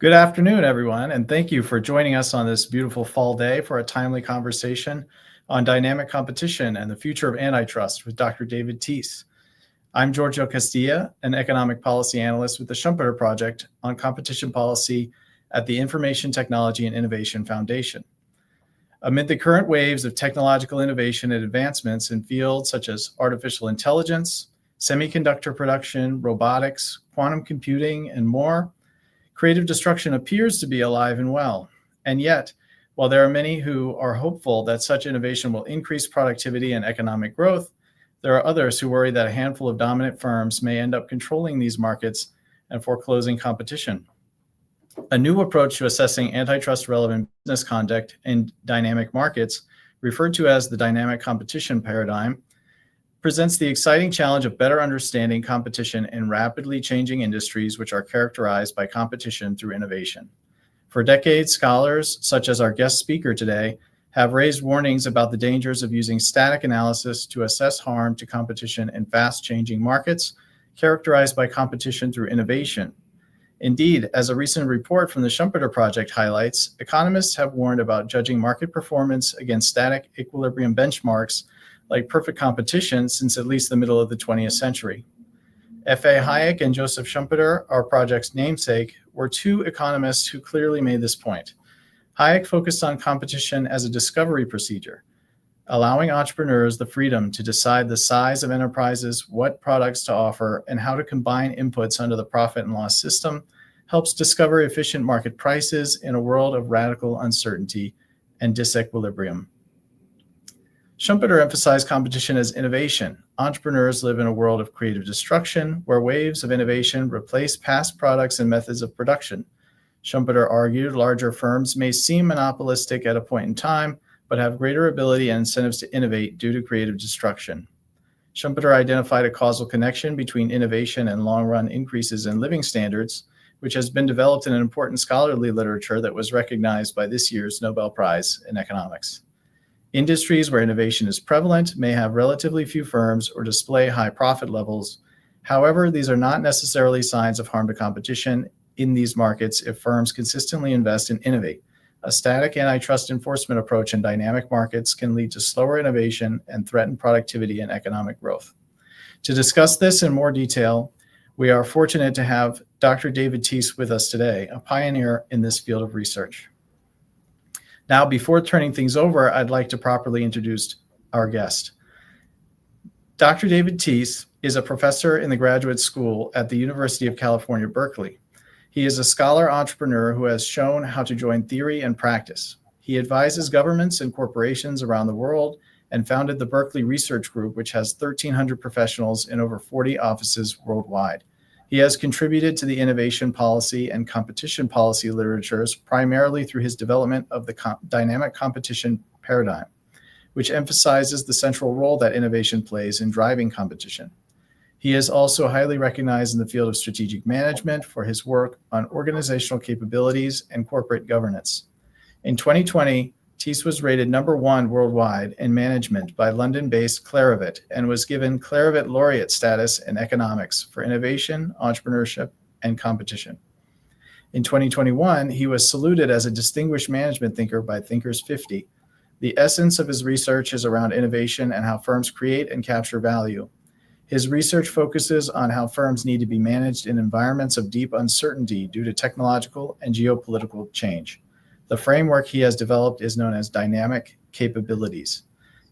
Good afternoon, everyone, and thank you for joining us on this beautiful fall day for a timely conversation on dynamic competition and the future of antitrust with Dr. David Teece. I'm Giorgio Castilla, an economic policy analyst with the Schumpeter Project on competition policy at the Information Technology and Innovation Foundation. Amid the current waves of technological innovation and advancements in fields such as artificial intelligence, semiconductor production, robotics, quantum computing, and more, creative destruction appears to be alive and well. And yet, while there are many who are hopeful that such innovation will increase productivity and economic growth, there are others who worry that a handful of dominant firms may end up controlling these markets and foreclosing competition. A new approach to assessing antitrust relevant business conduct in dynamic markets, referred to as the dynamic competition paradigm, presents the exciting challenge of better understanding competition in rapidly changing industries which are characterized by competition through innovation. For decades, scholars, such as our guest speaker today, have raised warnings about the dangers of using static analysis to assess harm to competition in fast-changing markets characterized by competition through innovation. Indeed, as a recent report from the Schumpeter Project highlights, economists have warned about judging market performance against static equilibrium benchmarks like perfect competition since at least the middle of the 20th century. F.A. Hayek and Joseph Schumpeter, our project's namesake, were two economists who clearly made this point. Hayek focused on competition as a discovery procedure, allowing entrepreneurs the freedom to decide the size of enterprises, what products to offer, and how to combine inputs under the profit and loss system helps discover efficient market prices in a world of radical uncertainty and disequilibrium. Schumpeter emphasized competition as innovation. Entrepreneurs live in a world of creative destruction where waves of innovation replace past products and methods of production. Schumpeter argued larger firms may seem monopolistic at a point in time, but have greater ability and incentives to innovate due to creative destruction. Schumpeter identified a causal connection between innovation and long-run increases in living standards, which has been developed in an important scholarly literature that was recognized by this year's Nobel Prize in Economics. Industries where innovation is prevalent may have relatively few firms or display high profit levels. However, these are not necessarily signs of harm to competition in these markets if firms consistently invest and innovate. A static antitrust enforcement approach in dynamic markets can lead to slower innovation and threaten productivity and economic growth. To discuss this in more detail, we are fortunate to have Dr. David Teece with us today, a pioneer in this field of research. Now, before turning things over, I'd like to properly introduce our guest. Dr. David Teece is a professor in the graduate school at the University of California, Berkeley. He is a scholar entrepreneur who has shown how to join theory and practice. He advises governments and corporations around the world and founded the Berkeley Research Group, which has 1,300 professionals in over 40 offices worldwide. He has contributed to the innovation policy and competition policy literatures primarily through his development of the dynamic competition paradigm, which emphasizes the central role that innovation plays in driving competition. He is also highly recognized in the field of strategic management for his work on organizational capabilities and corporate governance. In 2020, Teece was rated #1 worldwide in management by London-based Clarivate and was given Clarivate Laureate status in economics for innovation, entrepreneurship, and competition. In 2021, he was saluted as a distinguished management thinker by Thinkers 50. The essence of his research is around innovation and how firms create and capture value. His research focuses on how firms need to be managed in environments of deep uncertainty due to technological and geopolitical change. The framework he has developed is known as dynamic capabilities.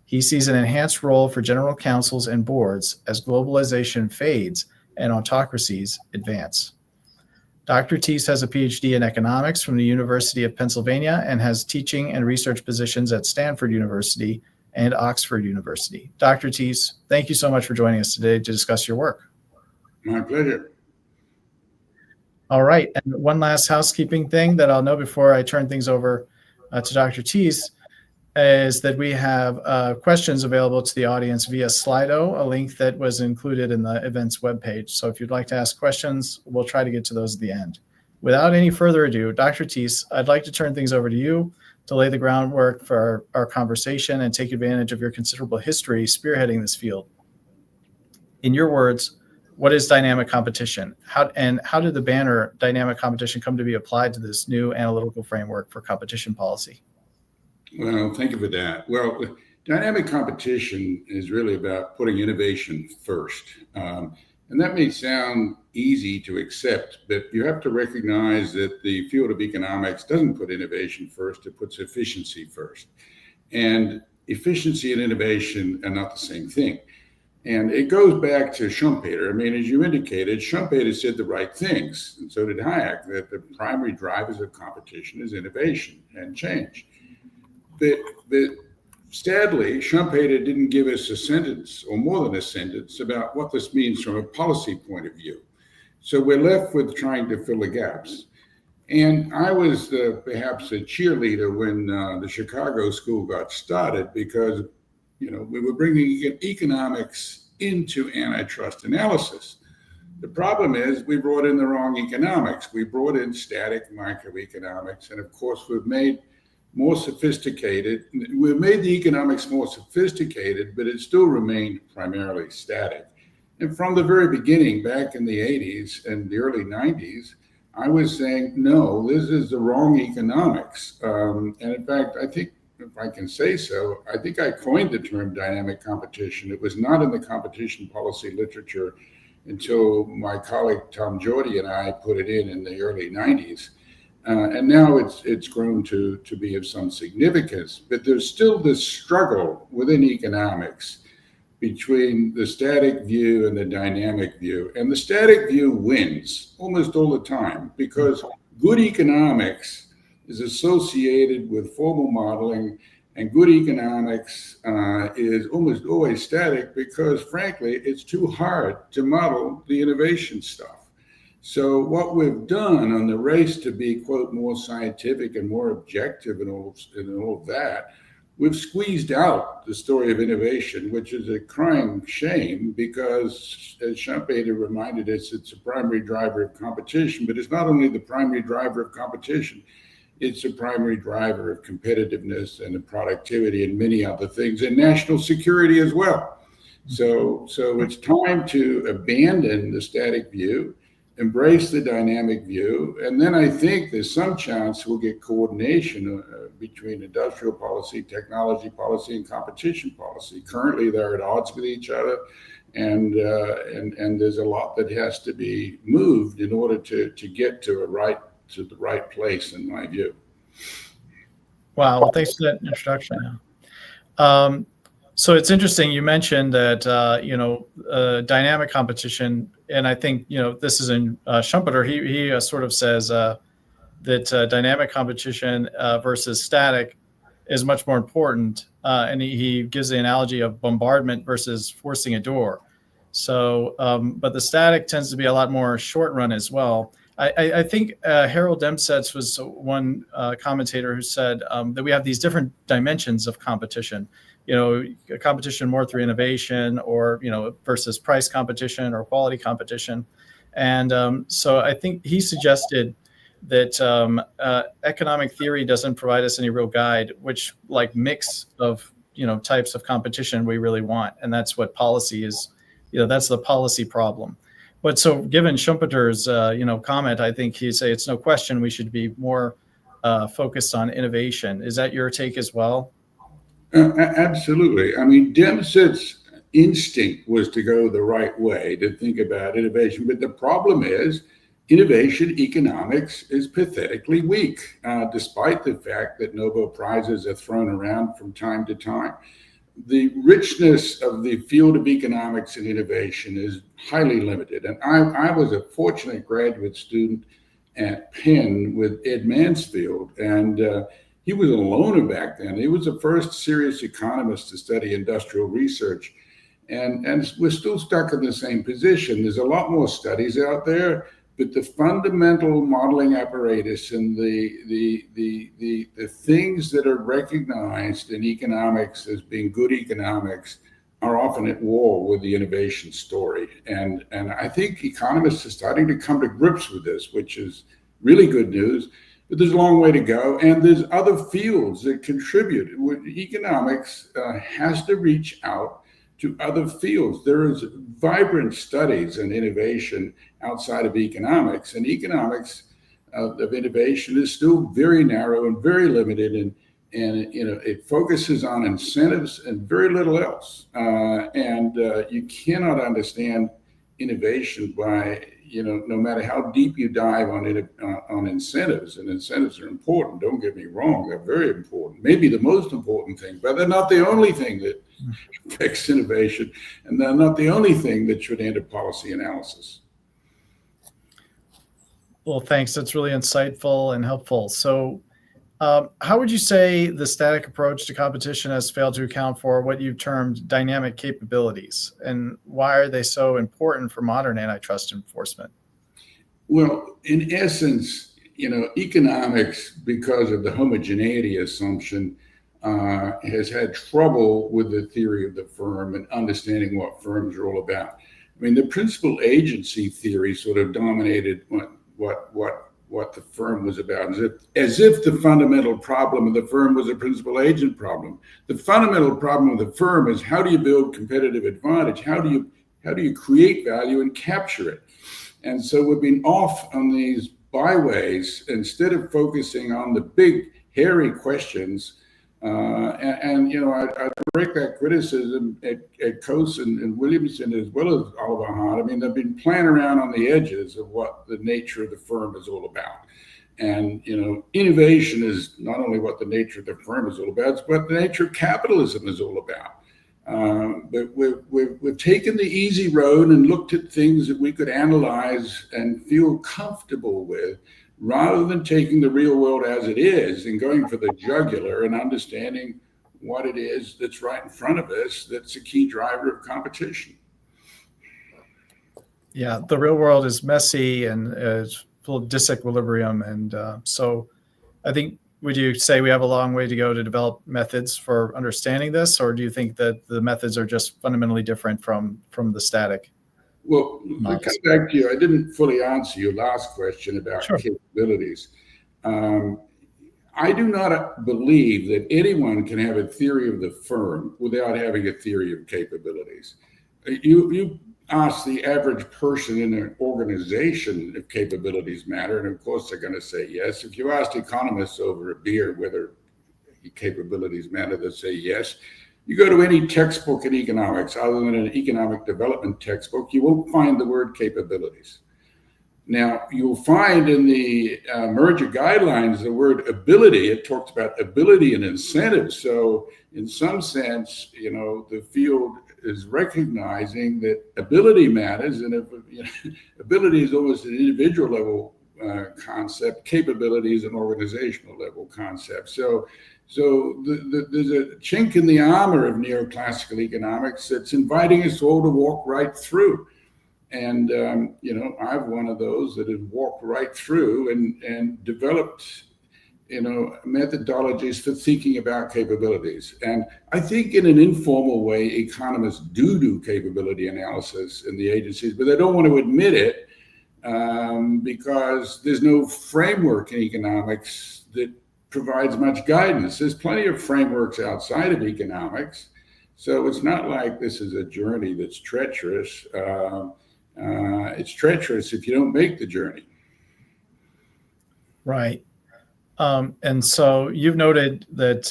He sees an enhanced role for general counsels and boards as globalization fades and autocracies advance. Dr. Teece has a PhD in economics from the University of Pennsylvania and has teaching and research positions at Stanford University and Oxford University. Dr. Teece, thank you so much for joining us today to discuss your work. My pleasure. All right, and one last housekeeping thing that I'll know before I turn things over to Dr. Teece is that we have questions available to the audience via Slido, a link that was included in the event's webpage. So if you'd like to ask questions, we'll try to get to those at the end. Without any further ado, Dr. Teece, I'd like to turn things over to you to lay the groundwork for our conversation and take advantage of your considerable history spearheading this field. In your words, what is dynamic competition? How did the banner dynamic competition come to be applied to this new analytical framework for competition policy? Well, thank you for that. Well, dynamic competition is really about putting innovation first. And that may sound easy to accept, but you have to recognize that the field of economics doesn't put innovation first, it puts efficiency first. And efficiency and innovation are not the same thing. And it goes back to Schumpeter. I mean, as you indicated, Schumpeter said the right things, and so did Hayek, that the primary drivers of competition is innovation and change. But sadly, Schumpeter didn't give us a sentence or more than a sentence about what this means from a policy point of view. So we're left with trying to fill the gaps. And I was perhaps a cheerleader when the Chicago school got started because, we were bringing economics into antitrust analysis. The problem is we brought in the wrong economics. We brought in static microeconomics. And of course, we've made the economics more sophisticated, but it still remained primarily static. And from the very beginning, back in the 80s and the early 90s, I was saying, no, this is the wrong economics. And in fact, I think, if I can say so, I think I coined the term dynamic competition. It was not in the competition policy literature until my colleague Tom Jordy and I put it in the early 90s. And now it's grown to be of some significance, but there's still this struggle within economics between the static view and the dynamic view. And the static view wins almost all the time because good economics is associated with formal modeling, and good economics is almost always static because, frankly, it's too hard to model the innovation stuff. So what we've done on the race to be, quote, more scientific and more objective and all of that, we've squeezed out the story of innovation, which is a crying shame because, as Schumpeter reminded us, it's a primary driver of competition, but it's not only the primary driver of competition, it's a primary driver of competitiveness and of productivity and many other things, and national security as well. So it's time to abandon the static view, embrace the dynamic view, and then I think there's some chance we'll get coordination between industrial policy, technology policy, and competition policy. Currently, they're at odds with each other, and there's a lot that has to be moved in order to get to the right place, in my view. Wow, well, thanks for that introduction. So it's interesting you mentioned that dynamic competition, and I think this is in Schumpeter. He sort of says that dynamic competition versus static is much more important, and he gives the analogy of bombardment versus forcing a door. So, but the static tends to be a lot more short run as well. I think Harold Demsetz was one commentator who said that we have these different dimensions of competition. Competition more through innovation, or versus price competition or quality competition. And so I think he suggested that economic theory doesn't provide us any real guide, which mix of types of competition we really want, and that's what policy is. That's the policy problem. But so given Schumpeter's comment, I think he'd say it's no question we should be more focused on innovation. Is that your take as well? Absolutely. I mean, Demsetz's instinct was to go the right way, to think about innovation. But the problem is innovation economics is pathetically weak, despite the fact that Nobel Prizes are thrown around from time to time. The richness of the field of economics and innovation is highly limited. And I was a fortunate graduate student at Penn with Ed Mansfield, and he was a loner back then. He was the first serious economist to study industrial research. And we're still stuck in the same position. There's a lot more studies out there, but the fundamental modeling apparatus and the things that are recognized in economics as being good economics are often at war with the innovation story. And I think economists are starting to come to grips with this, which is really good news. But there's a long way to go, and there's other fields that contribute. Economics has to reach out to other fields. There is vibrant studies and innovation outside of economics, and economics of innovation is still very narrow and very limited, and it focuses on incentives and very little else. You cannot understand innovation by, no matter how deep you dive on incentives, and incentives are important, don't get me wrong, they're very important, maybe the most important thing, but they're not the only thing that affects innovation, and they're not the only thing that should enter policy analysis. Well, thanks. That's really insightful and helpful. So how would you say the static approach to competition has failed to account for what you've termed dynamic capabilities, and why are they so important for modern antitrust enforcement? Well, in essence, economics, because of the homogeneity assumption, has had trouble with the theory of the firm and understanding what firms are all about. I mean, the principal agency theory sort of dominated what the firm was about, as if the fundamental problem of the firm was a principal agent problem. The fundamental problem of the firm is, how do you build competitive advantage? How do you create value and capture it? And so we've been off on these byways instead of focusing on the big, hairy questions. I direct that criticism at Coase and Williamson, as well as Oliver Hart. I mean, they've been playing around on the edges of what the nature of the firm is all about. And, innovation is not only what the nature of the firm is all about, it's what the nature of capitalism is all about. But we've taken the easy road and looked at things that we could analyze and feel comfortable with, rather than taking the real world as it is and going for the jugular and understanding what it is that's right in front of us that's a key driver of competition. Yeah, the real world is messy and is full of disequilibrium. And so I think, would you say we have a long way to go to develop methods for understanding this, or do you think that the methods are just fundamentally different from the static? Well, to come back to you, I didn't fully answer your last question about capabilities. I do not believe that anyone can have a theory of the firm without having a theory of capabilities. You ask the average person in an organization if capabilities matter, and of course they're going to say yes. If you ask economists over a beer whether capabilities matter, they'll say yes. You go to any textbook in economics, other than an economic development textbook, you won't find the word capabilities. Now, you'll find in the merger guidelines the word ability. It talks about ability and incentives. So in some sense, the field is recognizing that ability matters, and ability is almost an individual level concept. Capability is an organizational level concept. So there's a chink in the armor of neoclassical economics that's inviting us all to walk right through. And, I'm one of those that have walked right through and developed, methodologies for thinking about capabilities. And I think in an informal way, economists do capability analysis in the agencies, but they don't want to admit it because there's no framework in economics that provides much guidance. There's plenty of frameworks outside of economics. So it's not like this is a journey that's treacherous. It's treacherous if you don't make the journey. Right. And so you've noted that,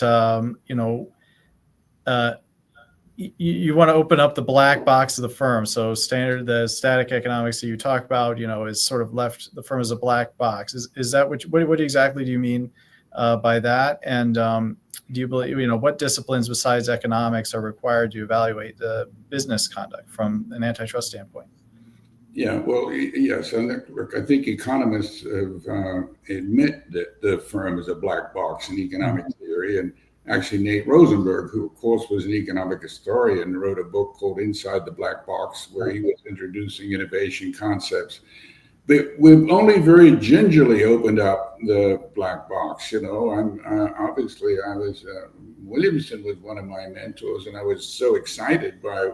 you want to open up the black box of the firm. So the static economics that you talk about, is sort of left the firm as a black box. Is that what exactly do you mean by that? And do you believe, what disciplines besides economics are required to evaluate the business conduct from an antitrust standpoint? Yeah, well, yes. And look, I think economists admit that the firm is a black box in economic theory. And actually, Nate Rosenberg, who of course was an economic historian, wrote a book called Inside the Black Box, where he was introducing innovation concepts. But we've only very gingerly opened up the black box. Obviously I was, Williamson was one of my mentors, and I was so excited by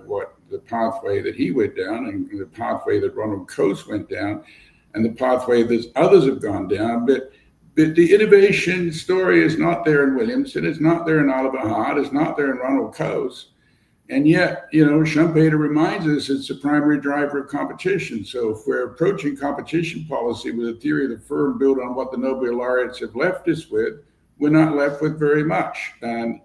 the pathway that he went down, and the pathway that Ronald Coase went down, and the pathway that others have gone down. But the innovation story is not there in Williamson. It's not there in Oliver Hart. It's not there in Ronald Coase. And yet, Schumpeter reminds us it's the primary driver of competition. So if we're approaching competition policy with a theory of the firm built on what the Nobel laureates have left us with, we're not left with very much. And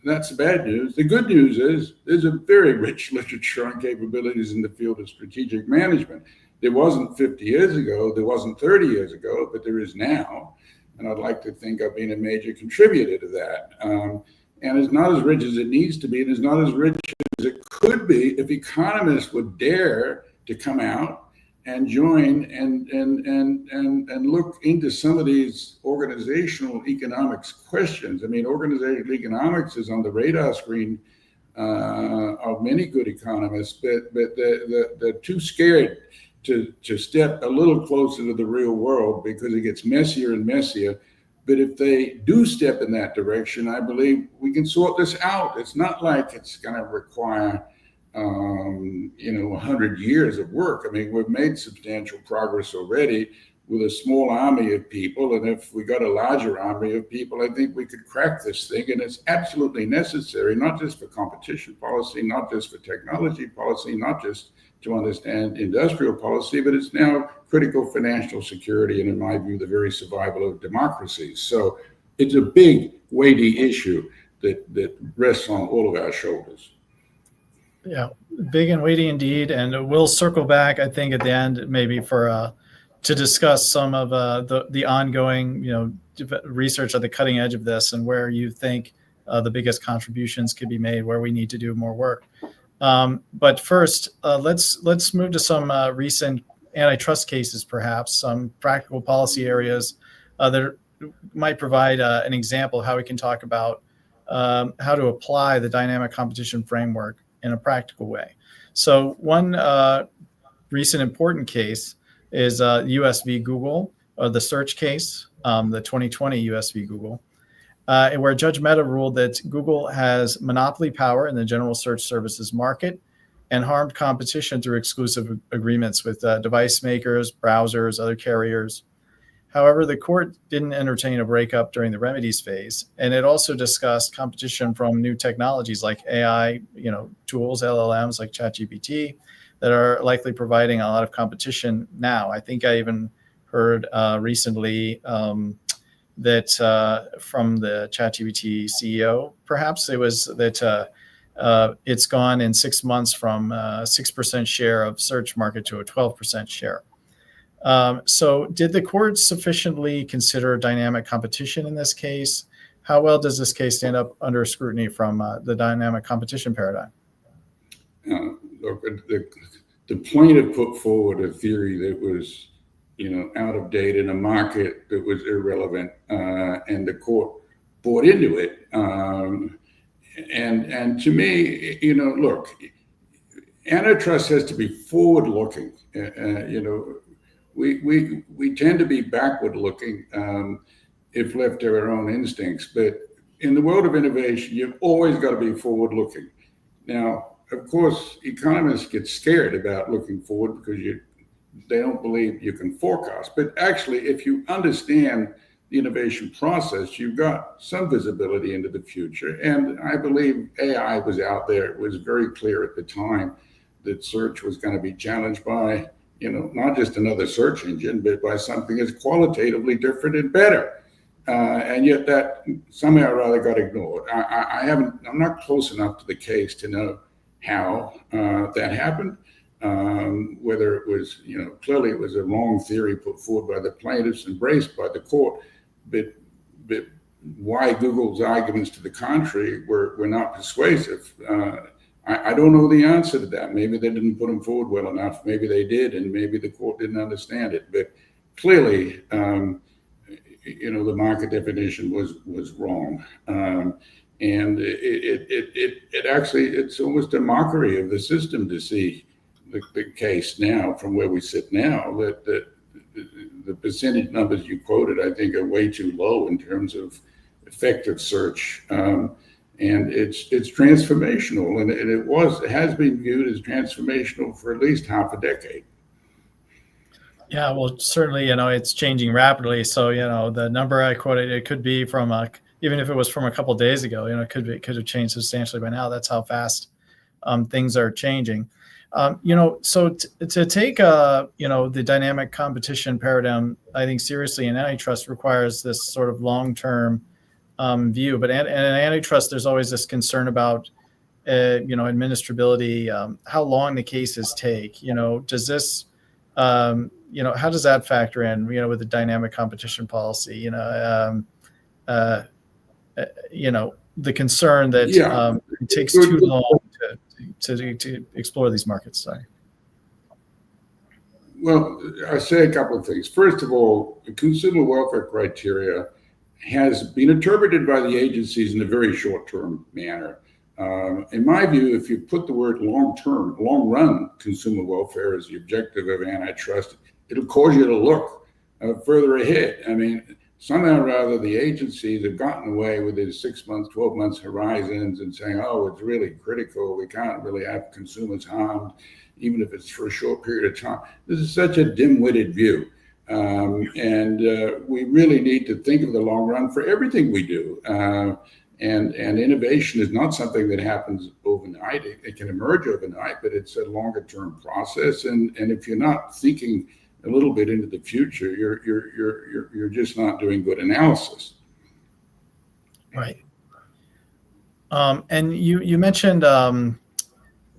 that's the bad news. The good news is there's a very rich literature on capabilities in the field of strategic management. There wasn't 50 years ago, there wasn't 30 years ago, but there is now. And I'd like to think I've been a major contributor to that. And it's not as rich as it needs to be, and it's not as rich as it could be if economists would dare to come out and join and look into some of these organizational economics questions. I mean, organizational economics is on the radar screen of many good economists, but they're too scared to step a little closer to the real world because it gets messier and messier. But if they do step in that direction, I believe we can sort this out. It's not like it's going to require 100 years of work. I mean, we've made substantial progress already with a small army of people. And if we got a larger army of people, I think we could crack this thing. And it's absolutely necessary, not just for competition policy, not just for technology policy, not just to understand industrial policy, but it's now critical for national security and, in my view, the very survival of democracies. So it's a big, weighty issue that rests on all of our shoulders. Yeah, big and weighty indeed. And we'll circle back, I think, at the end, maybe for to discuss some of the ongoing, research at the cutting edge of this and where you think the biggest contributions could be made, where we need to do more work. But first, let's move to some recent antitrust cases, perhaps some practical policy areas that might provide an example of how we can talk about how to apply the dynamic competition framework in a practical way. So one recent important case is US v. Google, or the search case, the 2020 US v. Google, where Judge Mehta ruled that Google has monopoly power in the general search services market and harmed competition through exclusive agreements with device makers, browsers, other carriers. However, the court didn't entertain a breakup during the remedies phase, and it also discussed competition from new technologies like AI, tools, LLMs like ChatGPT, that are likely providing a lot of competition now. I think I even heard recently that from the ChatGPT CEO, perhaps it was that it's gone in 6 months from 6% share of search market to a 12% share. So did the court sufficiently consider dynamic competition in this case? How well does this case stand up under scrutiny from the dynamic competition paradigm? Look, the plaintiff put forward a theory that was out of date in a market that was irrelevant, and the court bought into it. And to me, look, antitrust has to be forward-looking. We tend to be backward-looking if left to our own instincts. But in the world of innovation, you've always got to be forward-looking. Now, of course, economists get scared about looking forward because they don't believe you can forecast. But actually, if you understand the innovation process, you've got some visibility into the future. And I believe AI was out there. It was very clear at the time that search was going to be challenged by, not just another search engine, but by something that's qualitatively different and better. And yet that somehow or other got ignored. I'm not close enough to the case to know how that happened. Whether it was, clearly it was a wrong theory put forward by the plaintiffs, embraced by the court, but why Google's arguments to the contrary were not persuasive. I don't know the answer to that. Maybe they didn't put them forward well enough. Maybe they did, and maybe the court didn't understand it. But clearly, the market definition was wrong. And it actually, it's almost a mockery of the system to see the case now from where we sit now, that the percentage numbers you quoted, I think, are way too low in terms of effective search. And it's transformational, and it has been viewed as transformational for at least half a decade. Yeah, well, certainly, it's changing rapidly. So, the number I quoted, it could be from even if it was from a couple of days ago, it could have changed substantially by now. That's how fast things are changing. So to take the dynamic competition paradigm, I think seriously in antitrust requires this sort of long-term view. But in antitrust, there's always this concern about administrability, how long the cases take. Does this how does that factor in? With the dynamic competition policy, the concern that Yeah. it takes too long to explore these markets. Sorry. Well, I say a couple of things. First of all, the consumer welfare criteria has been interpreted by the agencies in a very short-term manner. In my view, if you put the word long-term, long-run consumer welfare as the objective of antitrust, it'll cause you to look further ahead. I mean, somehow or other, the agencies have gotten away with these 6 months, 12 months horizons and saying, oh, it's really critical. We can't really have consumers harmed, even if it's for a short period of time. This is such a dim-witted view. And we really need to think of the long run for everything we do. And innovation is not something that happens overnight. It can emerge overnight, but it's a longer term process. And if you're not thinking a little bit into the future, you're just not doing good analysis. Right. And you mentioned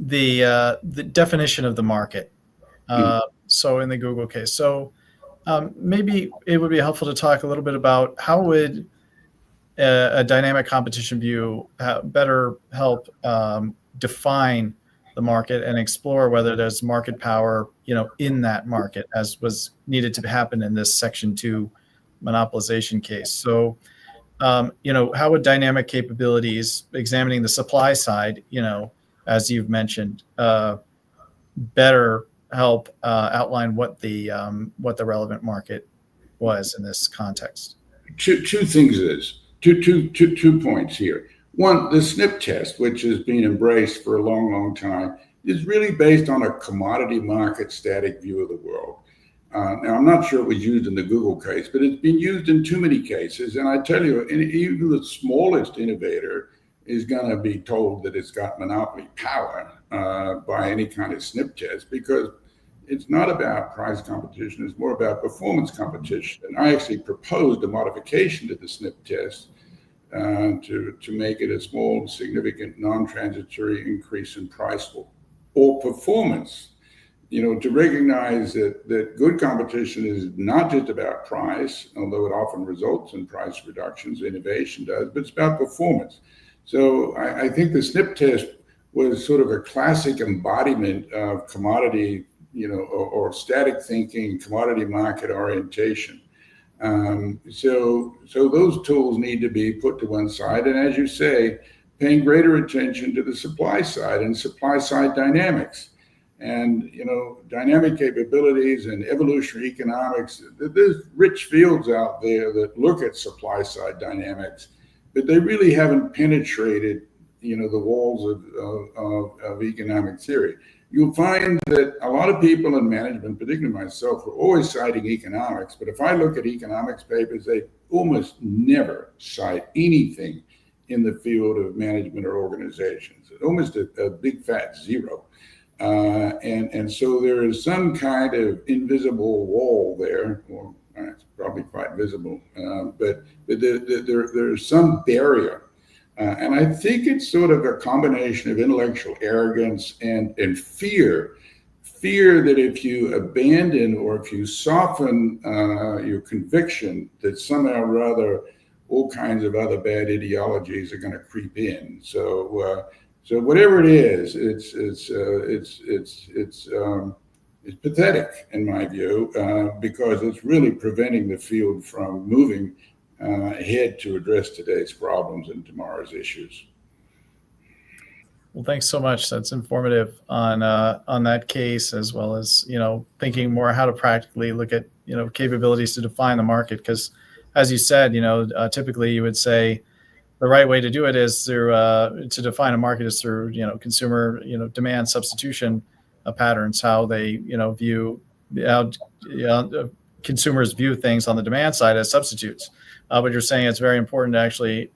the definition of the market. So in the Google case, so maybe it would be helpful to talk a little bit about how would a dynamic competition view better help define the market and explore whether there's market power, in that market, as was needed to happen in this Section 2 monopolization case. So, how would dynamic capabilities, examining the supply side, as you've mentioned, better help outline what the relevant market was in this context? Two things is. Two points here. One, the SNP test, which has been embraced for a long, long time, is really based on a commodity market static view of the world. Now, I'm not sure it was used in the Google case, but it's been used in too many cases. And I tell you, even the smallest innovator is going to be told that it's got monopoly power by any kind of SNP test, because it's not about price competition, it's more about performance competition. And I actually proposed a modification to the SNP test to make it a small, significant, non-transitory increase in price or performance. To recognize that good competition is not just about price, although it often results in price reductions, innovation does, but it's about performance. So I think the SNP test was sort of a classic embodiment of commodity, or static thinking, commodity market orientation. So those tools need to be put to one side. And as you say, paying greater attention to the supply side and supply side dynamics. And, dynamic capabilities and evolutionary economics, there's rich fields out there that look at supply side dynamics, but they really haven't penetrated, the walls of economic theory. You'll find that a lot of people in management, particularly myself, are always citing economics. But if I look at economics papers, they almost never cite anything in the field of management or organizations. It's almost a big fat zero. And so there is some kind of invisible wall there, or it's probably quite visible, but there's some barrier. And I think it's sort of a combination of intellectual arrogance and fear that if you abandon or if you soften your conviction that somehow or other all kinds of other bad ideologies are going to creep in. So whatever it is, it's pathetic in my view, because it's really preventing the field from moving ahead to address today's problems and tomorrow's issues. Well, thanks so much. That's informative on that case, as well as thinking more how to practically look at capabilities to define the market. Because, as you said, typically you would say the right way to do it is through to define a market is through consumer demand substitution patterns, how they view how consumers view things on the demand side as substitutes. But you're saying it's very important to actually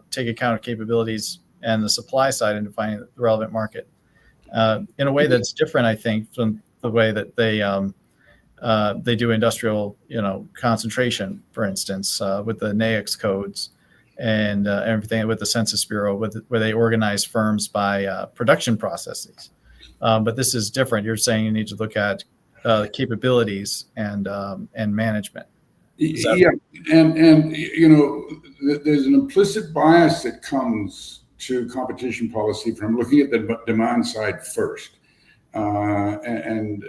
take account of capabilities and the supply side in defining the relevant market. in a way that's different, I think, from the way that they do industrial, concentration, for instance, with the NAICS codes and everything, with the Census Bureau, where they organize firms by production processes. But this is different. You're saying you need to look at capabilities and management. Yeah, and there's an implicit bias that comes to competition policy from looking at the demand side first, and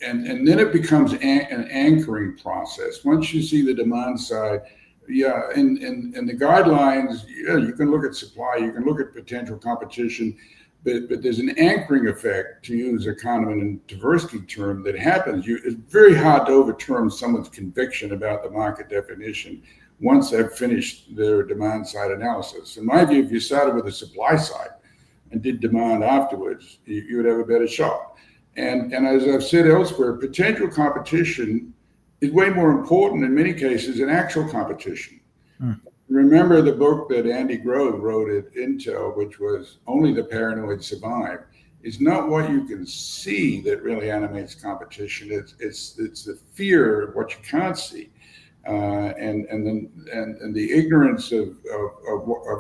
then it becomes an anchoring process. Once you see the demand side, yeah, and the guidelines, yeah, you can look at supply, you can look at potential competition. But there's an anchoring effect, to use a Kahneman and Tversky term, that happens. It's very hard to overturn someone's conviction about the market definition once they've finished their demand side analysis. In my view, if you started with the supply side and did demand afterwards, you would have a better shot. And as I've said elsewhere, potential competition is way more important in many cases than actual competition. Remember the book that Andy Grove wrote at Intel, which was Only the Paranoid Survive. It's not what you can see that really animates competition. It's the fear of what you can't see, and the ignorance of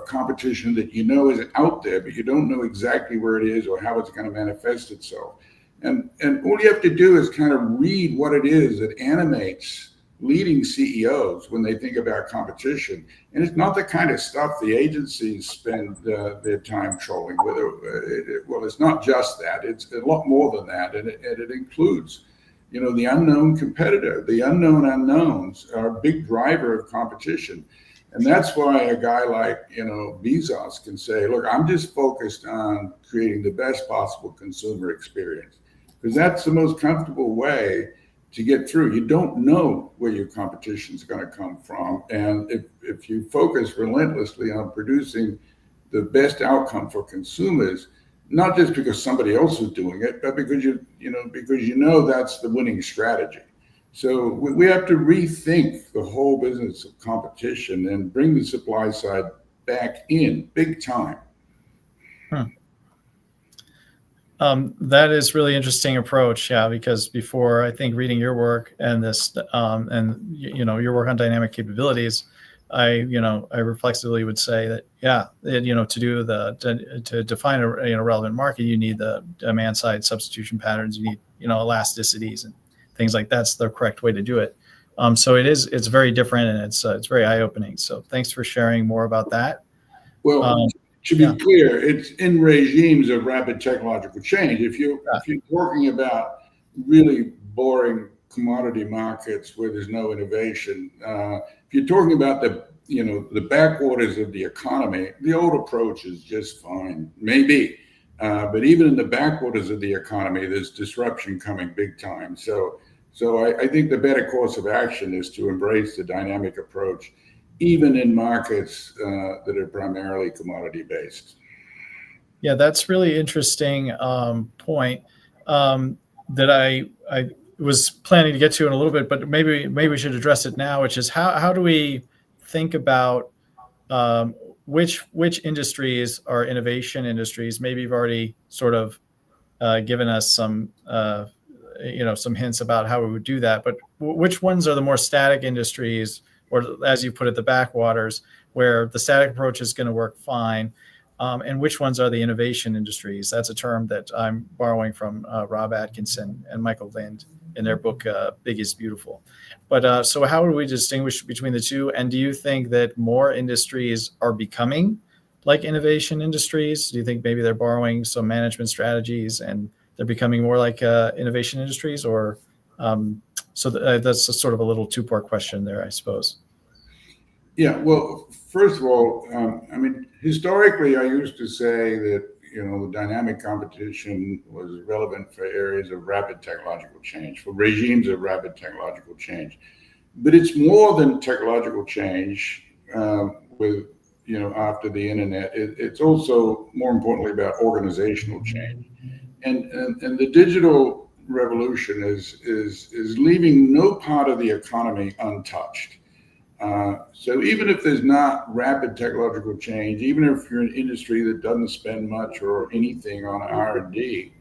competition that is out there, but you don't know exactly where it is or how it's going to manifest itself. And all you have to do is kind of read what it is that animates leading CEOs when they think about competition. And it's not the kind of stuff the agencies spend their time trolling with. Well, it's not just that. It's a lot more than that. And it includes, the unknown competitor. The unknown unknowns are a big driver of competition. And that's why a guy like, Bezos can say, look, I'm just focused on creating the best possible consumer experience, because that's the most comfortable way to get through. You don't know where your competition is going to come from. And if you focus relentlessly on producing the best outcome for consumers, not just because somebody else is doing it, but because that's the winning strategy. So we have to rethink the whole business of competition and bring the supply side back in big time. That is really interesting approach, yeah. Because before, I think, reading your work and this, your work on dynamic capabilities, I reflexively would say that, yeah, to define a relevant market, you need the demand side substitution patterns, you need elasticities and things like that's the correct way to do it. So it's very different, and it's very eye opening. So thanks for sharing more about that. Well. To be clear, it's in regimes of rapid technological change. If you're talking about really boring commodity markets where there's no innovation, if you're talking about the backwaters of the economy, the old approach is just fine, maybe. But even in the backwaters of the economy, there's disruption coming big time. So I think the better course of action is to embrace the dynamic approach, even in markets that are primarily commodity based. Yeah, that's really interesting point that I was planning to get to in a little bit, but maybe we should address it now, which is how do we think about which industries are innovation industries? Maybe you've already sort of given us some hints about how we would do that, but which ones are the more static industries, or as you put it, the backwaters, where the static approach is going to work fine, and which ones are the innovation industries? That's a term that I'm borrowing from Rob Atkinson and Michael Lind in their book, Big is Beautiful. But so how do we distinguish between the two? And do you think that more industries are becoming like innovation industries? Do you think maybe they're borrowing some management strategies and they're becoming more like innovation industries? Or so that's a sort of a little two-part question there, I suppose. Yeah, well, first of all, historically, I used to say that the dynamic competition was relevant for areas of rapid technological change, for regimes of rapid technological change. But it's more than technological change with after the internet. It's also, more importantly, about organizational change, and the digital revolution is leaving no part of the economy untouched. So even if there's not rapid technological change, even if you're an industry that doesn't spend much or anything on R&D,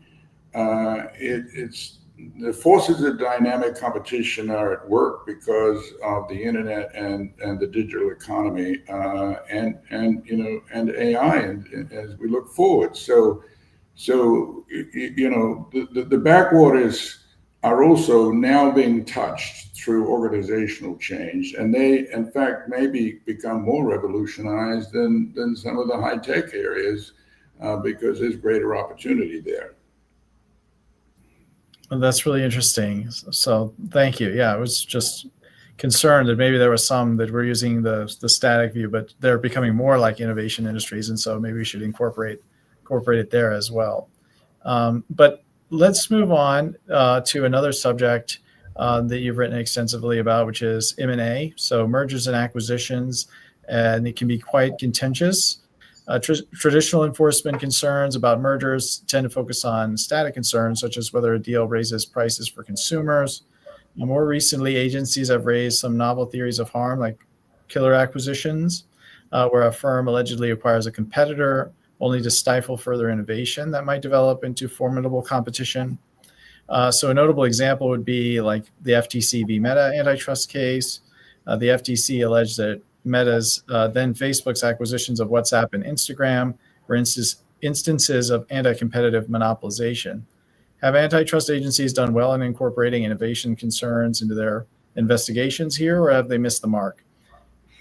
it's the forces of dynamic competition are at work because of the internet and the digital economy, and AI, and as we look forward. So the backwaters are also now being touched through organizational change, and they in fact maybe become more revolutionized than some of the high tech areas, because there's greater opportunity there. That's really interesting. So thank you. Yeah, I was just concerned that maybe there was some that were using the static view, but they're becoming more like innovation industries, and so maybe we should incorporate it there as well. But let's move on to another subject that you've written extensively about, which is M&A. So mergers and acquisitions, and it can be quite contentious. Traditional enforcement concerns about mergers tend to focus on static concerns, such as whether a deal raises prices for consumers. More recently, agencies have raised some novel theories of harm, like killer acquisitions, where a firm allegedly acquires a competitor only to stifle further innovation that might develop into formidable competition. So a notable example would be like the FTC v. Meta antitrust case. The FTC alleged that Meta's, then Facebook's acquisitions of WhatsApp and Instagram were instances of anti-competitive monopolization. Have antitrust agencies done well in incorporating innovation concerns into their investigations here, or have they missed the mark?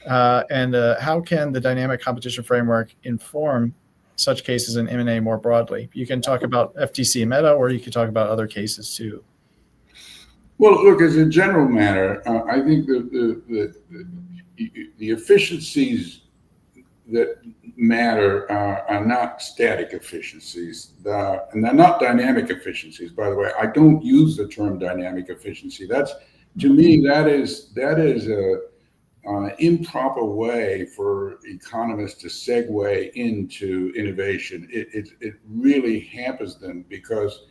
And how can the dynamic competition framework inform such cases in M&A more broadly? You can talk about FTC and Meta, or you can talk about other cases too. Well, look, as a general matter, I think the efficiencies that matter are not static efficiencies, and they're not dynamic efficiencies. By the way, I don't use the term dynamic efficiency. That's, to me, that is a improper way for economists to segue into innovation. It really hampers them, because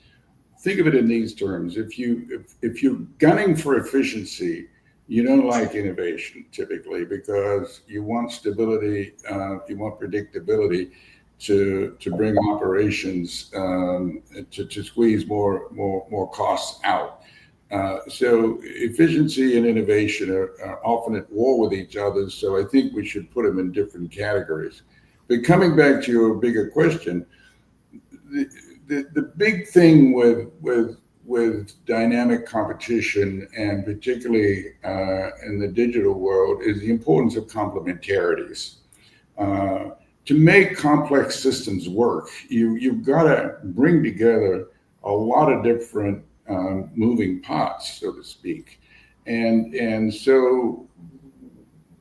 think of it in these terms: if you're gunning for efficiency, you don't like innovation typically, because you want stability, you want predictability to bring operations, to squeeze more costs out. So efficiency and innovation are often at war with each other. So I think we should put them in different categories. But coming back to your bigger question, the big thing with dynamic competition, and particularly in the digital world, is the importance of complementarities. To make complex systems work, you've got to bring together a lot of different moving parts, so to speak. And so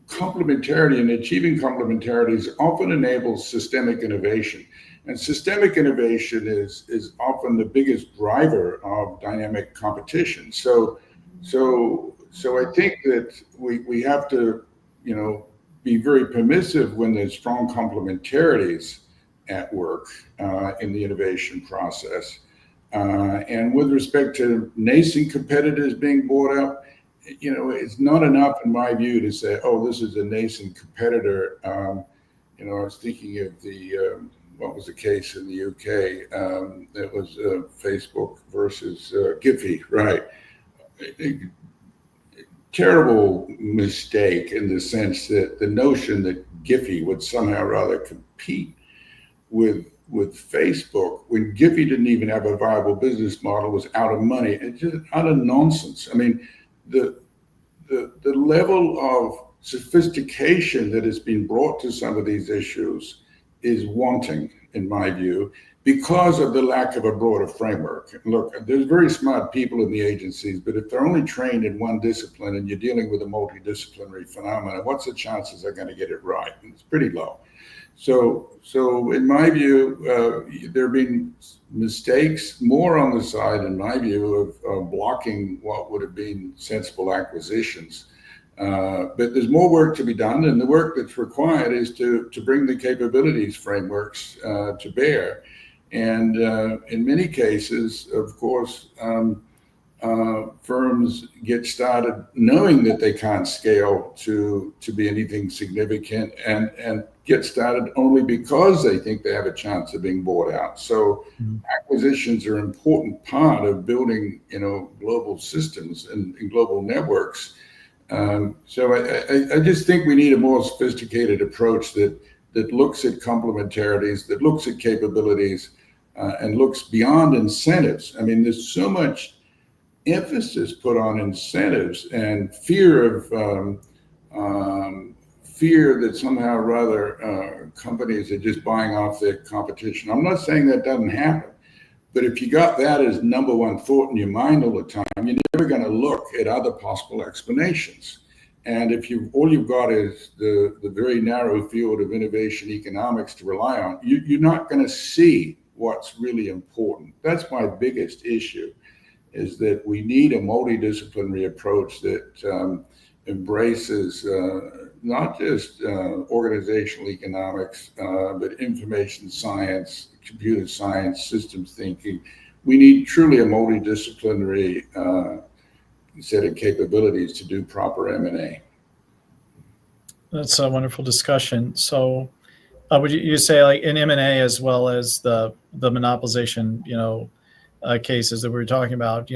complementarity and achieving complementarities often enables systemic innovation. And systemic innovation is often the biggest driver of dynamic competition. So I think that we have to, be very permissive when there's strong complementarities at work in the innovation process. And with respect to nascent competitors being bought up, it's not enough, in my view, to say, oh, this is a nascent competitor. I was thinking of what was the case in the UK? It was Facebook versus Giphy, right? A terrible mistake, in the sense that the notion that Giphy would somehow rather compete with Facebook, when Giphy didn't even have a viable business model, was out of money. It's just utter nonsense. I mean, the level of sophistication that has been brought to some of these issues is wanting, in my view, because of the lack of a broader framework. Look, there's very smart people in the agencies, but if they're only trained in one discipline and you're dealing with a multidisciplinary phenomenon, what's the chances they're going to get it right? It's pretty low. So in my view, there have been mistakes more on the side, in my view, of blocking what would have been sensible acquisitions. But there's more work to be done, and the work that's required is to bring the capabilities frameworks to bear. And in many cases, of course, firms get started knowing that they can't scale to be anything significant, and get started only because they think they have a chance of being bought out. So acquisitions are an important part of building, global systems and global networks. So I just think we need a more sophisticated approach that looks at complementarities, that looks at capabilities, and looks beyond incentives. I mean, there's so much emphasis put on incentives and fear that somehow or other companies are just buying off their competition. I'm not saying that doesn't happen, but if you got that as number one thought in your mind all the time, you're never going to look at other possible explanations. And if all you've got is the very narrow field of innovation economics to rely on, you're not going to see what's really important. That's my biggest issue, is that we need a multidisciplinary approach that embraces not just organizational economics, but information science, computer science, systems thinking. We need truly a multidisciplinary set of capabilities to do proper M&A. That's a wonderful discussion. So would you say, like in M&A as well as the monopolization, cases that we were talking about,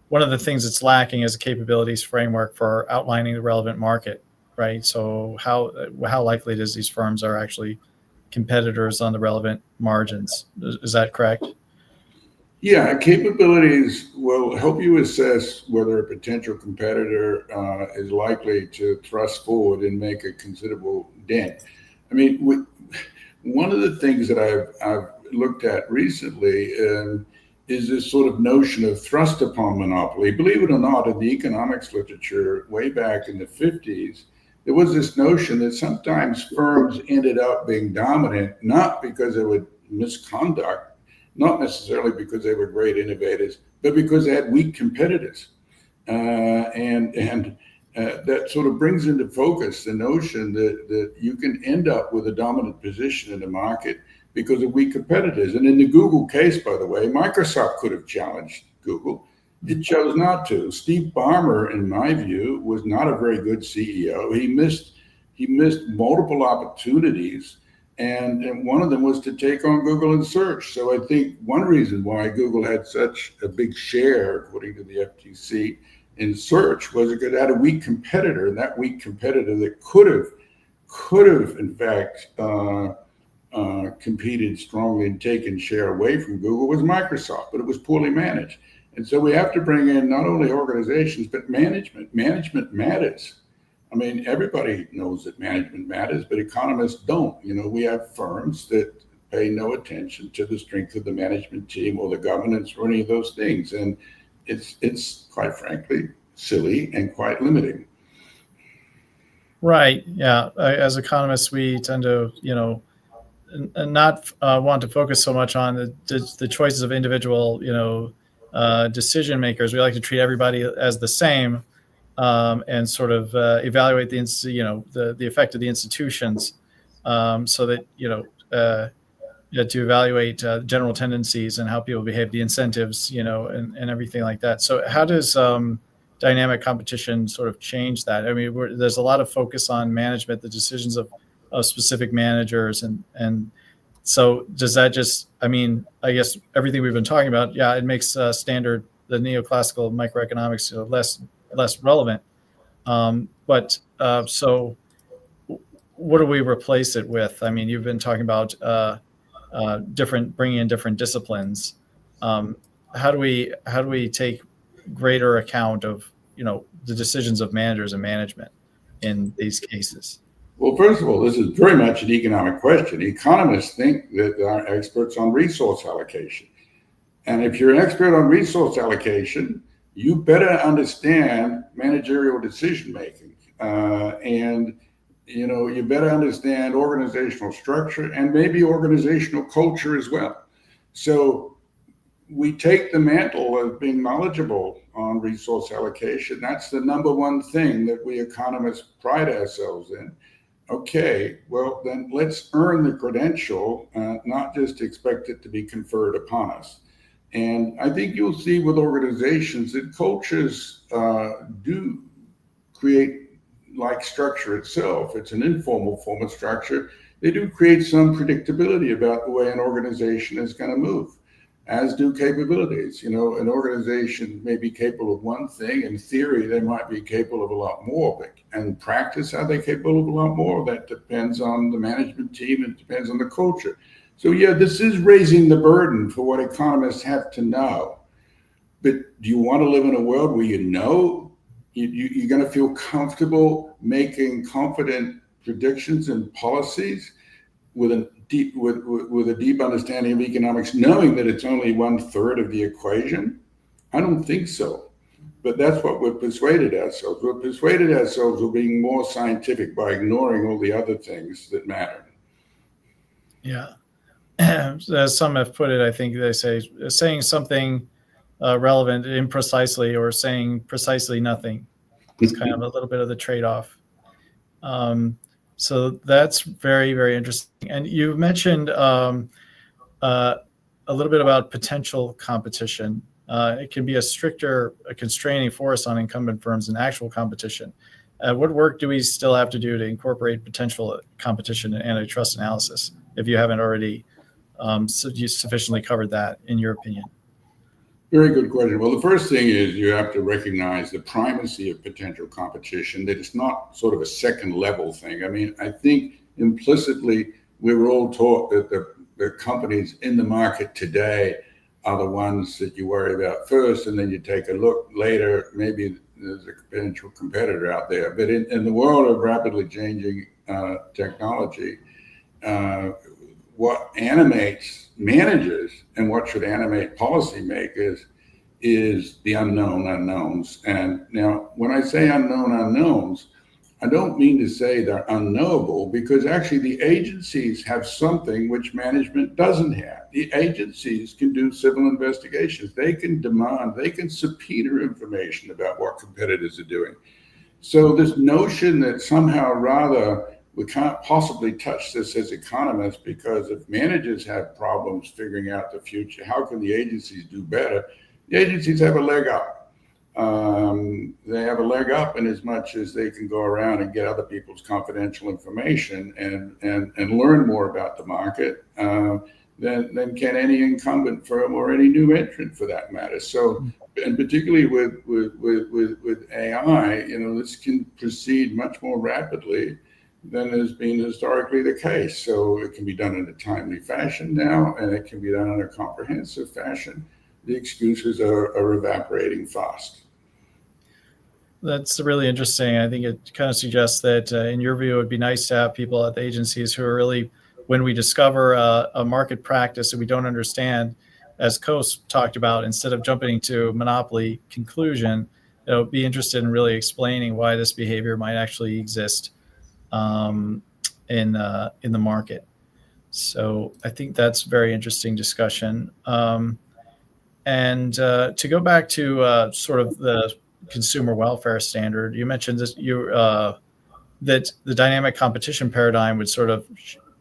one of the things that's lacking is a capabilities framework for outlining the relevant market, right? So how likely it is these firms are actually competitors on the relevant margins? Is that correct? Yeah, capabilities will help you assess whether a potential competitor is likely to thrust forward and make a considerable dent. I mean, one of the things that I've looked at recently is this sort of notion of thrust upon monopoly. Believe it or not, in the economics literature way back in the 50s, there was this notion that sometimes firms ended up being dominant, not because they were misconduct, not necessarily because they were great innovators, but because they had weak competitors. That sort of brings into focus the notion that you can end up with a dominant position in the market because of weak competitors. And in the Google case, by the way, Microsoft could have challenged Google. It chose not to. Steve Ballmer, in my view, was not a very good CEO. He missed multiple opportunities, and one of them was to take on Google in search. So I think one reason why Google had such a big share, according to the FTC, in search was because it had a weak competitor, and that weak competitor that could have in fact competed strongly and taken share away from Google was Microsoft, but it was poorly managed. And so we have to bring in not only organizations, but management. Management matters. I mean, everybody knows that management matters, but economists don't. We have firms that pay no attention to the strength of the management team or the governance or any of those things. And it's quite frankly silly and quite limiting. Right. Yeah. As economists, we tend to, not want to focus so much on the choices of individual, decision makers. We like to treat everybody as the same, and sort of evaluate the effect of the institutions, so that to evaluate general tendencies and how people behave, the incentives, and everything like that. So how does dynamic competition sort of change that? I mean, there's a lot of focus on management, the decisions of specific managers, and so does that just, I mean, I guess everything we've been talking about, yeah, it makes the neoclassical microeconomics less relevant. So what do we replace it with? I mean, you've been talking about bringing in different disciplines. How do we take greater account of the decisions of managers and management in these cases? Well, first of all, this is very much an economic question. Economists think that they are experts on resource allocation. And if you're an expert on resource allocation, you better understand managerial decision making. And you better understand organizational structure and maybe organizational culture as well. So we take the mantle of being knowledgeable on resource allocation. That's the number one thing that we economists pride ourselves in. Okay, well, then let's earn the credential, not just expect it to be conferred upon us. And I think you'll see with organizations that cultures do create like structure itself. It's an informal form of structure. They do create some predictability about the way an organization is going to move, as do capabilities. You know, an organization may be capable of one thing. In theory, they might be capable of a lot more, but in practice, are they capable of a lot more? That depends on the management team. It depends on the culture. So yeah, this is raising the burden for what economists have to know. But do you want to live in a world where you know you're going to feel comfortable making confident predictions and policies with a deep understanding of economics, knowing that it's only 1/3 of the equation? I don't think so. But that's what we've persuaded ourselves. We've persuaded ourselves we're being more scientific by ignoring all the other things that matter. Yeah. As some have put it, I think they say saying something relevant imprecisely or saying precisely nothing. It's kind of a little bit of the trade-off. So that's very, very interesting. And you mentioned a little bit about potential competition. It can be a constraining force on incumbent firms in actual competition. What work do we still have to do to incorporate potential competition in antitrust analysis, if you haven't already sufficiently covered that, in your opinion? Very good question. Well, the first thing is you have to recognize the primacy of potential competition, that it's not sort of a second level thing. I mean, I think implicitly we were all taught that the companies in the market today are the ones that you worry about first, and then you take a look later, maybe there's a potential competitor out there. But in the world of rapidly changing technology, what animates managers and what should animate policymakers is the unknown unknowns. And now, when I say unknown unknowns, I don't mean to say they're unknowable, because actually the agencies have something which management doesn't have. The agencies can do civil investigations. They can demand, they can subpoena information about what competitors are doing. So this notion that somehow rather we can't possibly touch this as economists, because if managers have problems figuring out the future, how can the agencies do better? The agencies have a leg up. They have a leg up in as much as they can go around and get other people's confidential information and learn more about the market than can any incumbent firm or any new entrant, for that matter. So, and particularly with AI, you know, this can proceed much more rapidly than has been historically the case. So it can be done in a timely fashion now, and it can be done in a comprehensive fashion. The excuses are evaporating fast. That's really interesting. I think it kind of suggests that, in your view, it would be nice to have people at the agencies who are really, when we discover a market practice that we don't understand, as Coase talked about, instead of jumping to monopoly conclusion, be interested in really explaining why this behavior might actually exist in the market. So I think that's very interesting discussion. And to go back to sort of the consumer welfare standard, you mentioned this, that the dynamic competition paradigm would sort of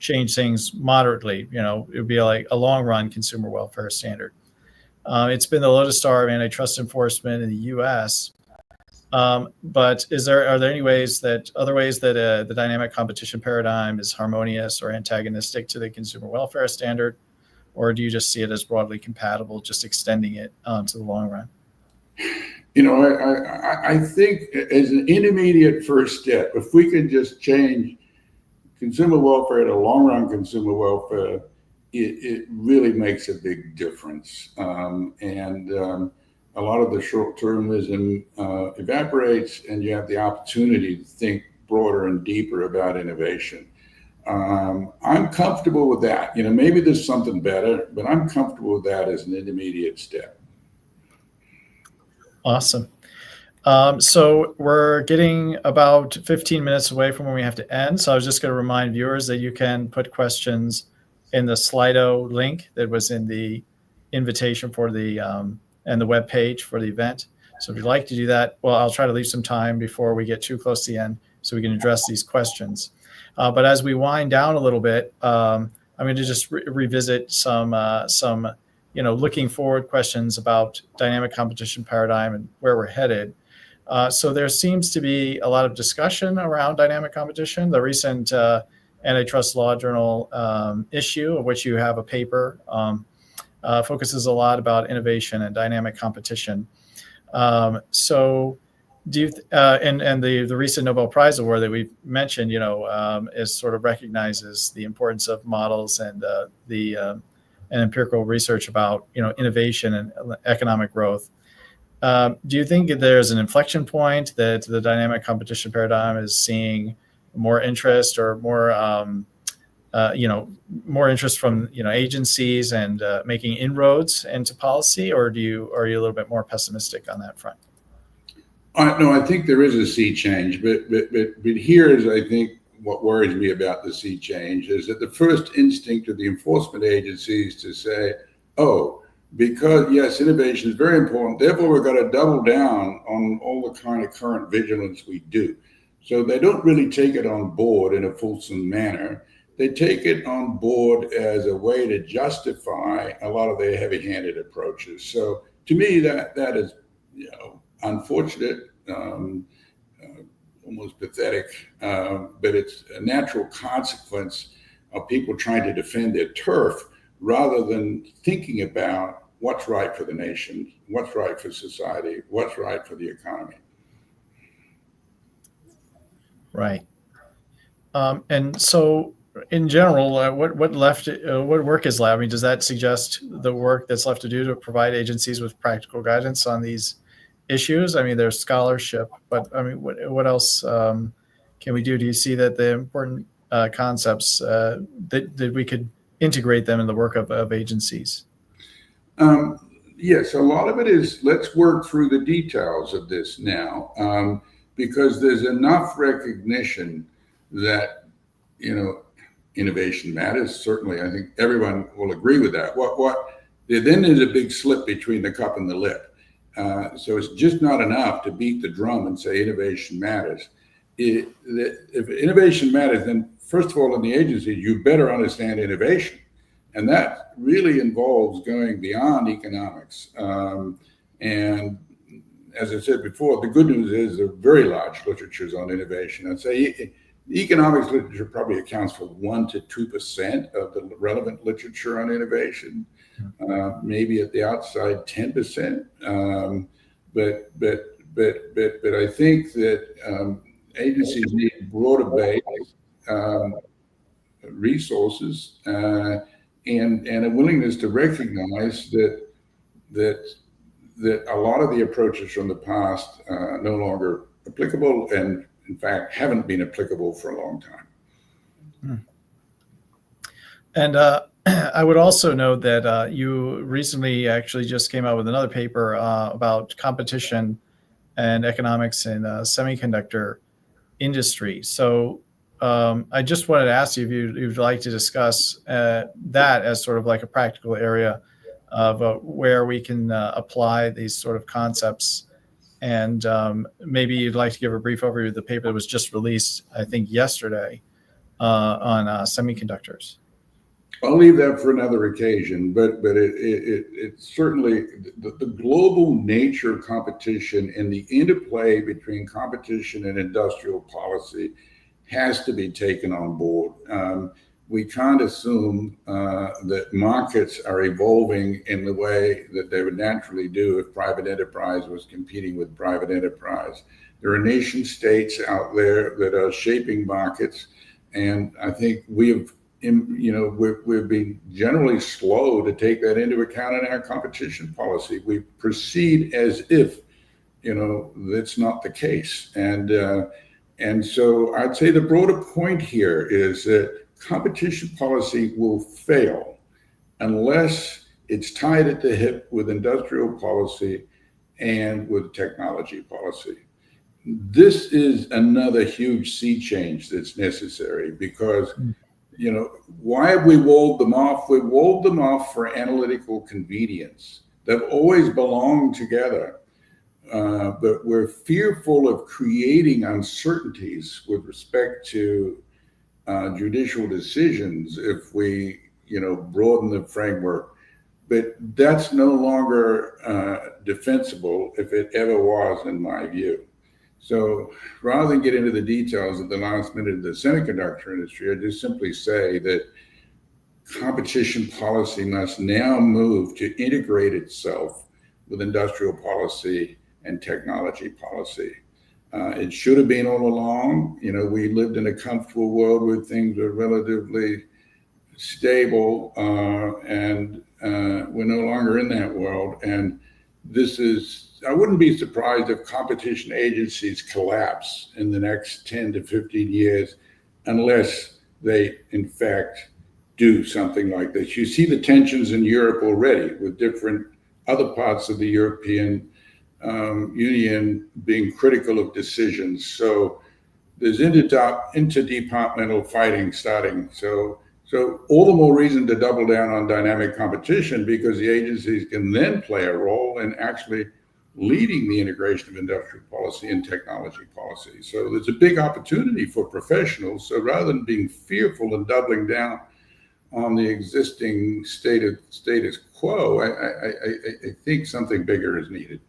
change things moderately. You know, it would be like a long run consumer welfare standard. It's been the lodestar of antitrust enforcement in the U.S. But are there any other ways that the dynamic competition paradigm is harmonious or antagonistic to the consumer welfare standard? Or do you just see it as broadly compatible, just extending it to the long run? You know, I think as an intermediate first step, if we can just change consumer welfare to long-run consumer welfare, it really makes a big difference. A lot of the short-termism evaporates, and you have the opportunity to think broader and deeper about innovation. I'm comfortable with that. You know, maybe there's something better, but I'm comfortable with that as an intermediate step. Awesome. So we're getting about 15 minutes away from when we have to end. So I was just going to remind viewers that you can put questions in the Slido link that was in the invitation for the and the web page for the event. So if you'd like to do that, well, I'll try to leave some time before we get too close to the end so we can address these questions. But as we wind down a little bit, I'm going to just revisit some looking forward questions about dynamic competition paradigm and where we're headed. So there seems to be a lot of discussion around dynamic competition. The recent Antitrust Law Journal issue, of which you have a paper, focuses a lot about innovation and dynamic competition. So do you, and the recent Nobel Prize award that we've mentioned, is sort of recognizes the importance of models and and empirical research about, innovation and economic growth. Do you think there's an inflection point that the dynamic competition paradigm is seeing more interest or more, more interest from, agencies and making inroads into policy, or are you a little bit more pessimistic on that front? No, I think there is a sea change, but here is, I think, what worries me about the sea change is that the first instinct of the enforcement agencies to say, oh, because yes, innovation is very important, therefore we've got to double down on all the kind of current vigilance we do. So they don't really take it on board in a fulsome manner. They take it on board as a way to justify a lot of their heavy-handed approaches. So to me, that is, unfortunate, almost pathetic, but it's a natural consequence of people trying to defend their turf rather than thinking about what's right for the nation, what's right for society, what's right for the economy. Right. And so, in general, what work is left? I mean, does that suggest the work that's left to do to provide agencies with practical guidance on these issues? I mean, there's scholarship, but I mean, what else can we do? Do you see that the important concepts that we could integrate them in the work of agencies? Yes, a lot of it is let's work through the details of this now, because there's enough recognition that innovation matters. Certainly, I think everyone will agree with that. Then there's a big slip between the cup and the lip. So it's just not enough to beat the drum and say innovation matters. If innovation matters, then first of all, in the agency, you better understand innovation. And that really involves going beyond economics. And as I said before, the good news is there are very large literatures on innovation. I'd say the economics literature probably accounts for 1% to 2% of the relevant literature on innovation. Maybe at the outside 10%, but I think that agencies need broader based resources and a willingness to recognize that a lot of the approaches from the past are no longer applicable, and in fact haven't been applicable for a long time. And I would also note that you recently actually just came out with another paper about competition and economics in semiconductor industry. So I just wanted to ask you if you'd like to discuss that as sort of like a practical area of where we can apply these sort of concepts. And maybe you'd like to give a brief overview of the paper that was just released, I think, yesterday on semiconductors. I'll leave that for another occasion, but it certainly the global nature of competition and the interplay between competition and industrial policy has to be taken on board. We can't assume that markets are evolving in the way that they would naturally do if private enterprise was competing with private enterprise. There are nation states out there that are shaping markets, and I think we've been generally slow to take that into account in our competition policy. We proceed as if, that's not the case. And so I'd say the broader point here is that competition policy will fail unless it's tied at the hip with industrial policy and with technology policy. This is another huge sea change that's necessary because why have we walled them off? We walled them off for analytical convenience. They've always belonged together, but we're fearful of creating uncertainties with respect to judicial decisions if we, broaden the framework But that's no longer defensible if it ever was, in my view. So rather than get into the details at the last minute of the semiconductor industry, I just simply say that competition policy must now move to integrate itself with industrial policy and technology policy. It should have been all along. We lived in a comfortable world where things were relatively stable, and we're no longer in that world. And I wouldn't be surprised if competition agencies collapse in the next 10 to 15 years unless they, in fact, do something like this. You see the tensions in Europe already with different other parts of the European Union being critical of decisions. So there's interdepartmental fighting starting. So all the more reason to double down on dynamic competition, because the agencies can then play a role in actually leading the integration of industrial policy and technology policy. So there's a big opportunity for professionals. So rather than being fearful and doubling down on the existing status quo, I think something bigger is needed.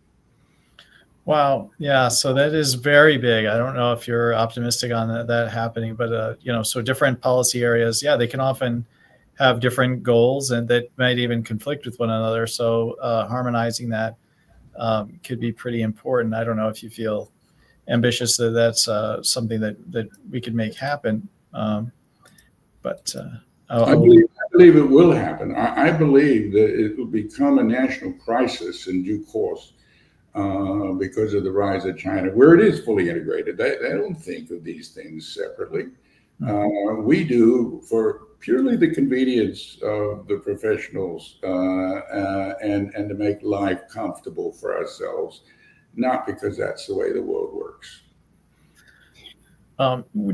Wow. Yeah. So that is very big. I don't know if you're optimistic on that happening, but so different policy areas, they can often have different goals and that might even conflict with one another. So harmonizing that could be pretty important. I don't know if you feel ambitious that that's something that we could make happen. But I believe it will happen. I believe that it will become a national crisis in due course. Because of the rise of China, where it is fully integrated. They don't think of these things separately. We do, for purely the convenience of the professionals and to make life comfortable for ourselves, not because that's the way the world works.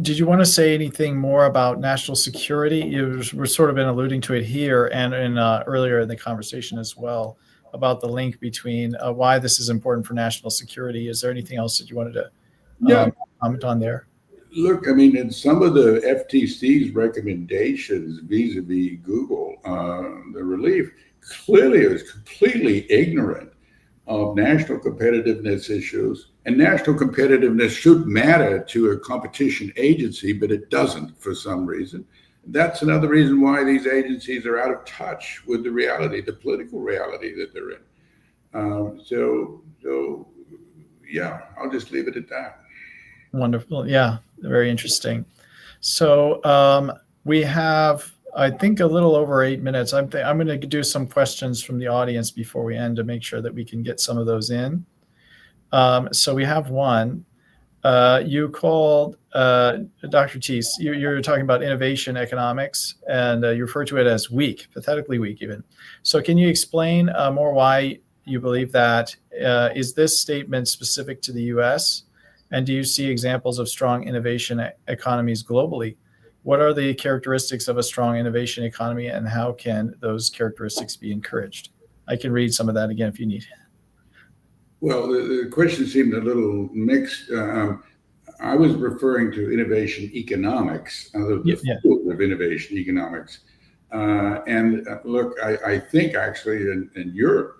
Did you want to say anything more about national security? We're sort of been alluding to it here and earlier in the conversation as well, about the link between why this is important for national security. Is there anything else that you wanted to comment on there? Look, I mean, in some of the FTC's recommendations vis-a-vis Google, the relief clearly is completely ignorant of national competitiveness issues. And national competitiveness should matter to a competition agency, but it doesn't for some reason. That's another reason why these agencies are out of touch with the reality, the political reality that they're in. So yeah, I'll just leave it at that. Wonderful. Yeah, very interesting. So we have, I think, a little over 8 minutes. I'm going to do some questions from the audience before we end to make sure that we can get some of those in. So we have one. You called, Dr. Teece, you're talking about innovation economics, and you refer to it as weak, pathetically weak even. So can you explain more why you believe that? Is this statement specific to the US? And do you see examples of strong innovation economies globally? What are the characteristics of a strong innovation economy, and how can those characteristics be encouraged? I can read some of that again if you need. Well, the question seemed a little mixed. I was referring to innovation economics, the field of innovation economics. And look, I think actually in Europe,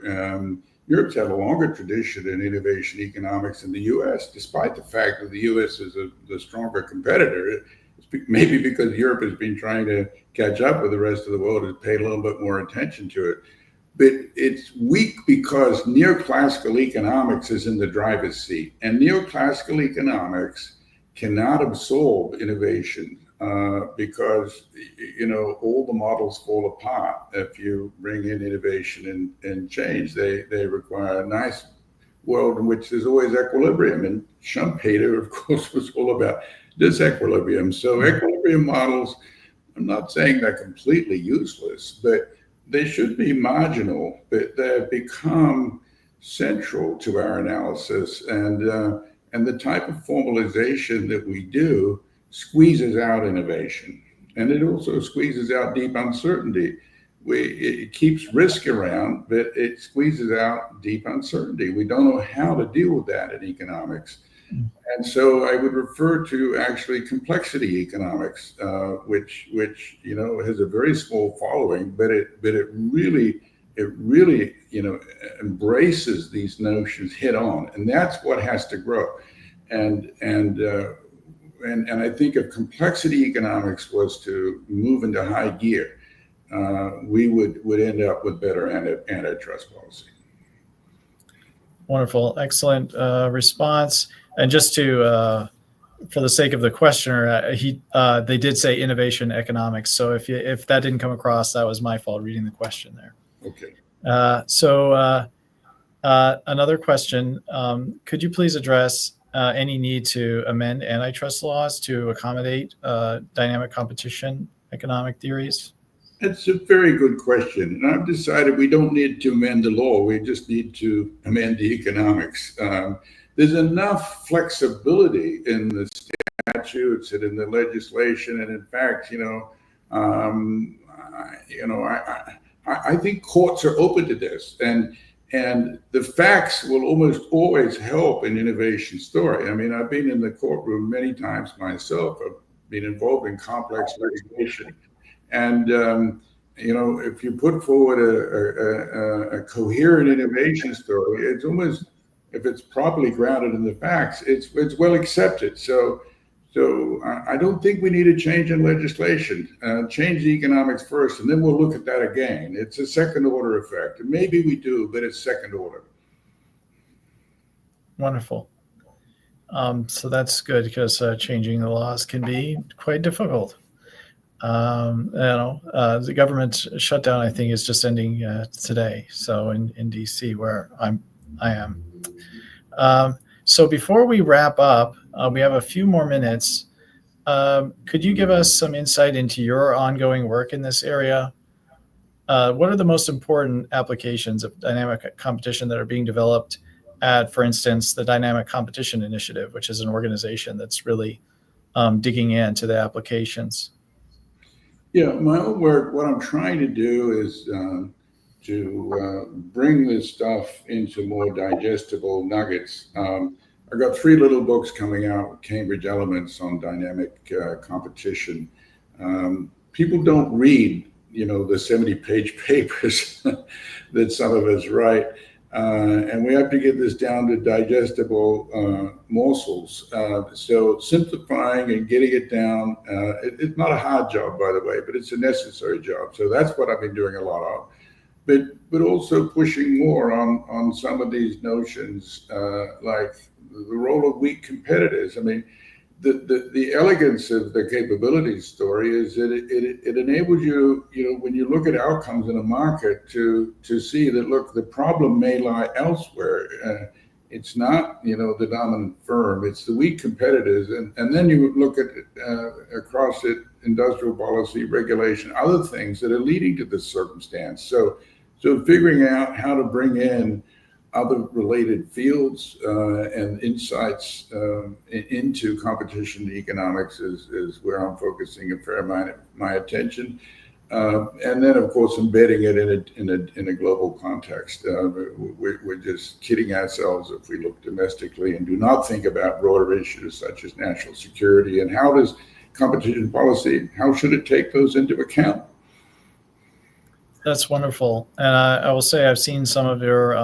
Europe's had a longer tradition in innovation economics than the US, despite the fact that the US is the stronger competitor. It's maybe because Europe has been trying to catch up with the rest of the world, has paid a little bit more attention to it. But it's weak because neoclassical economics is in the driver's seat, and neoclassical economics cannot absorb innovation because all the models fall apart if you bring in innovation and change. They require a nice world in which there's always equilibrium, and Schumpeter, of course, was all about disequilibrium. So equilibrium models, I'm not saying they're completely useless, but they should be marginal, but they've become central to our analysis. And the type of formalization that we do squeezes out innovation. And it also squeezes out deep uncertainty. It keeps risk around, but it squeezes out deep uncertainty. We don't know how to deal with that in economics. And so I would refer to actually complexity economics, which has a very small following, but it really it really, embraces these notions head on, and that's what has to grow. And I think if complexity economics was to move into high gear, we would end up with better antitrust policy. Wonderful, excellent response. And just to, for the sake of the questioner, they did say innovation economics. So if that didn't come across, that was my fault reading the question there. Okay. Another question, could you please address any need to amend antitrust laws to accommodate dynamic competition economic theories? That's a very good question. And I've decided we don't need to amend the law. We just need to amend the economics. There's enough flexibility in the statutes and in the legislation. And in fact, I think courts are open to this. And the facts will almost always help an innovation story. I mean, I've been in the courtroom many times myself. I've been involved in complex litigation. And, if you put forward a coherent innovation story, it's almost, if it's properly grounded in the facts, it's well accepted. So I don't think we need a change in legislation. Change the economics first, and then we'll look at that again. It's a second order effect. And maybe we do, but it's second order. Wonderful. So that's good, because changing the laws can be quite difficult. The government shutdown, I think, is just ending today. So in DC, where I am. So before we wrap up, we have a few more minutes. Could you give us some insight into your ongoing work in this area? What are the most important applications of dynamic competition that are being developed at, for instance, the Dynamic Competition Initiative, which is an organization that's really digging into the applications? Yeah, my own work, what I'm trying to do is to bring this stuff into more digestible nuggets. I've got 3 little books coming out with Cambridge Elements on dynamic competition. People don't read, the 70-page papers that some of us write. And we have to get this down to digestible morsels. So simplifying and getting it down, it's not a hard job, by the way, but it's a necessary job. So that's what I've been doing a lot of. But also pushing more on some of these notions, like the role of weak competitors. I mean, the elegance of the capabilities story is that it enables you, when you look at outcomes in a market, to see that, look, the problem may lie elsewhere. It's not, the dominant firm, it's the weak competitors. And then you look at across it, industrial policy, regulation, other things that are leading to this circumstance. So figuring out how to bring in other related fields and insights into competition economics is where I'm focusing a fair amount of my attention. And then, of course, embedding it in a global context. We're just kidding ourselves if we look domestically and do not think about broader issues such as national security, and how does competition policy, how should it take those into account? That's wonderful. And I will say I've seen some of your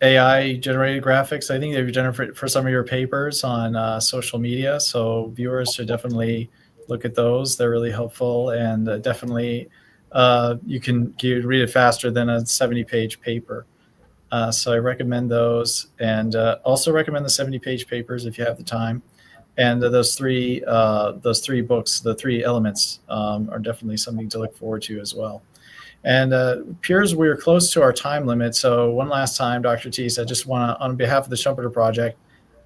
AI generated graphics. I think they've generated for some of your papers on social media. So viewers should definitely look at those. They're really helpful, and definitely you can read it faster than a 70-page paper. So I recommend those, and also recommend the 70-page papers if you have the time. And those three books, the 3 elements, are definitely something to look forward to as well. And peers, we're close to our time limit. So one last time, Dr. Teece, I just want to, on behalf of the Schumpeter Project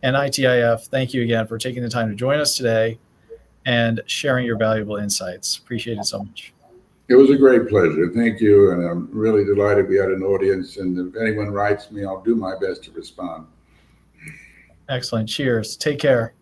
and ITIF, thank you again for taking the time to join us today and sharing your valuable insights. Appreciate it so much. It was a great pleasure. Thank you. And I'm really delighted we had an audience. And if anyone writes me, I'll do my best to respond. Excellent. Cheers. Take care.